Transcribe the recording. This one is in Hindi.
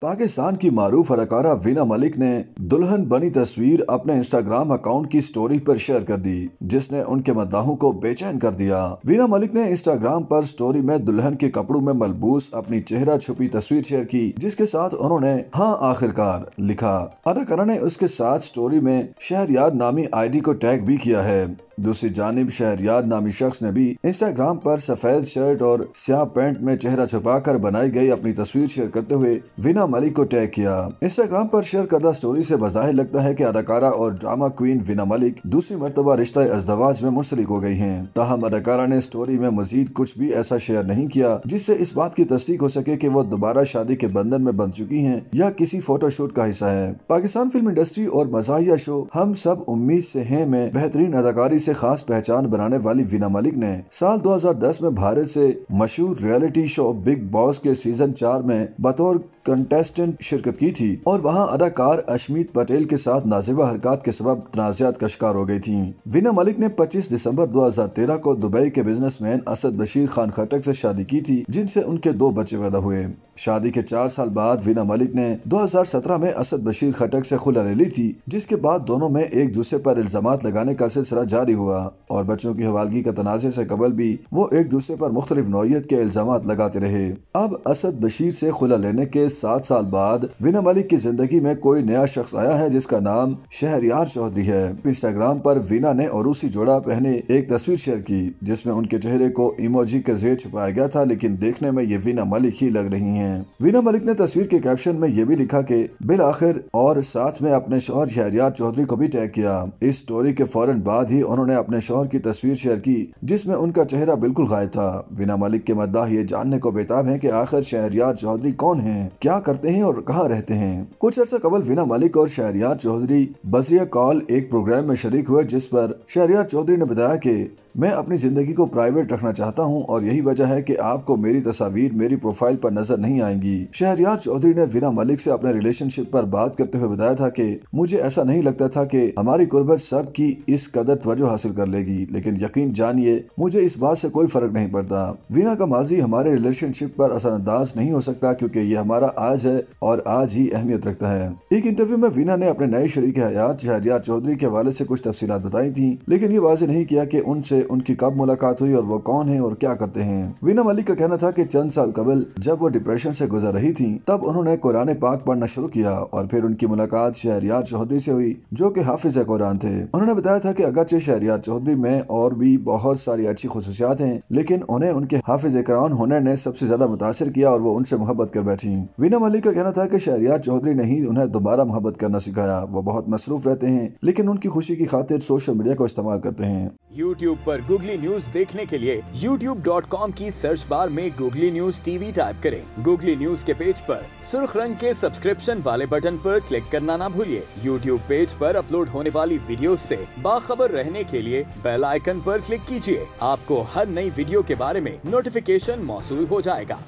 पाकिस्तान की मारूफ अदाकारा वीना मलिक ने दुल्हन बनी तस्वीर अपने इंस्टाग्राम अकाउंट की स्टोरी पर शेयर कर दी, जिसने उनके मद्दाहों को बेचैन कर दिया। वीना मलिक ने इंस्टाग्राम पर स्टोरी में दुल्हन के कपड़ों में मलबूस अपनी चेहरा छुपी तस्वीर शेयर की, जिसके साथ उन्होंने हाँ आखिरकार लिखा। अदाकारा ने उसके साथ स्टोरी में शहरयार नामी आईडी को टैग भी किया है। दूसरी जानिब शहरयार नामी शख्स ने भी इंस्टाग्राम पर सफेद शर्ट और स्याह पैंट में चेहरा छुपाकर बनाई गई अपनी तस्वीर शेयर करते हुए वीना मलिक को टैग किया। इंस्टाग्राम पर शेयर करदा स्टोरी से बज़ाहिर लगता है कि अदाकारा और ड्रामा क्वीन वीना मलिक दूसरी मर्तबा रिश्ता अज़दवाज में मुंसलिक हो गई हैं। ताहम अदाकारा ने स्टोरी में मजीद कुछ भी ऐसा शेयर नहीं किया जिससे इस बात की तस्दीक हो सके कि वो दोबारा शादी के बंधन में बंध चुकी हैं या किसी फोटोशूट का हिस्सा है। पाकिस्तान फिल्म इंडस्ट्री और मज़ाहिया शो हम सब उम्मीद से हैं में बेहतरीन अदाकारी से खास पहचान बनाने वाली वीना मलिक ने साल 2010 में भारत से मशहूर रियलिटी शो बिग बॉस के सीजन 4 में बतौर कंटेस्टेंट शिरकत की थी और वहां अदाकार अशमीत पटेल के साथ नाज़िबा हरकत के सबब तनाज़ात का शिकार हो गई थी। वीना मलिक ने 25 दिसंबर 2013 को दुबई के बिजनेसमैन असद बशीर खान खटक से शादी की थी, जिनसे उनके 2 बच्चे पैदा हुए। शादी के 4 साल बाद वीना मलिक ने 2017 में असद बशीर खटक से खुला ले ली थी, जिसके बाद दोनों में एक दूसरे पर इल्जामात लगाने का सिलसिला जारी हुआ और बच्चों की हवालगी का तनाज़े से कबल भी वो एक दूसरे पर मुख्तलिफ नौइयत के इल्जामात लगाते रहे। अब असद बशीर से खुला लेने के 7 साल बाद वीना मलिक की जिंदगी में कोई नया शख्स आया है जिसका नाम शहरयार चौधरी है। इंस्टाग्राम पर वीना ने और उसी जोड़ा पहने एक तस्वीर शेयर की जिसमें उनके चेहरे को इमोजी के ज़ेर छुपाया गया था, लेकिन देखने में ये वीना मलिक ही लग रही हैं। वीना मलिक ने तस्वीर के कैप्शन में ये भी लिखा कि बिल आखिर और साथ में अपने शौहर शहरयार चौधरी को भी टैग किया। इस स्टोरी के फौरन बाद ही उन्होंने अपने शौहर की तस्वीर शेयर की जिसमें उनका चेहरा बिल्कुल गायब था। वीना मलिक के मद्दाह ये जानने को बेताब हैं कि आखिर शहरयार चौधरी कौन हैं, क्या करते हैं और कहां रहते हैं। कुछ अर्सा कबल वीना मलिक और शहरयार चौधरी बजरिया कॉल एक प्रोग्राम में शरीक हुए, जिस पर शहरयार चौधरी ने बताया कि मैं अपनी जिंदगी को प्राइवेट रखना चाहता हूं और यही वजह है कि आपको मेरी तस्वीर मेरी प्रोफाइल पर नजर नहीं आएंगी। शहरयार चौधरी ने वीना मलिक से अपने रिलेशनशिप पर बात करते हुए बताया था कि मुझे ऐसा नहीं लगता था कि हमारी गुर्बत सब की इस कदर तवज्जो हासिल कर लेगी, लेकिन यकीन जानिए मुझे इस बात से कोई फर्क नहीं पड़ता। वीना का माजी हमारे रिलेशनशिप पर असरअंदाज नहीं हो सकता क्योंकि ये हमारा आज है और आज ही अहमियत रखता है। एक इंटरव्यू में वीना ने अपने नए शरीक हयात शहरयार चौधरी के हवाले से कुछ तफसीलात बताई थी, लेकिन ये वाज़ेह नहीं किया कि उनसे उनकी कब मुलाकात हुई और वो कौन है और क्या करते हैं। वीना मलिक का कहना था कि चंद साल कबल जब वो डिप्रेशन से गुजर रही थी तब उन्होंने कुरान पाक पढ़ना शुरू किया और फिर उनकी मुलाकात शहरयार चौधरी से हुई जो कि हाफिज कुरान थे। उन्होंने बताया था कि अगरचे शहरयार चौधरी में और भी बहुत सारी अच्छी खुसूसियात हैं, लेकिन उन्हें उनके हाफिज कुरान होने ने सबसे ज्यादा मुतासिर किया और वो उनसे मोहब्बत कर बैठी। वीना मलिक का कहना था कि शहरयार चौधरी ने ही उन्हें दोबारा मोहब्बत करना सिखाया। वो बहुत मसरूफ रहते हैं लेकिन उनकी खुशी की खातिर सोशल मीडिया को इस्तेमाल करते हैं। YouTube पर गूगली न्यूज देखने के लिए youtube.com की सर्च बार में गूगली न्यूज टीवी टाइप करें। गूगली न्यूज के पेज पर सुर्ख रंग के सब्सक्रिप्शन वाले बटन पर क्लिक करना ना भूलिए। YouTube पेज पर अपलोड होने वाली वीडियोस से बाखबर रहने के लिए बेल आइकन पर क्लिक कीजिए। आपको हर नई वीडियो के बारे में नोटिफिकेशन मौसूल हो जाएगा।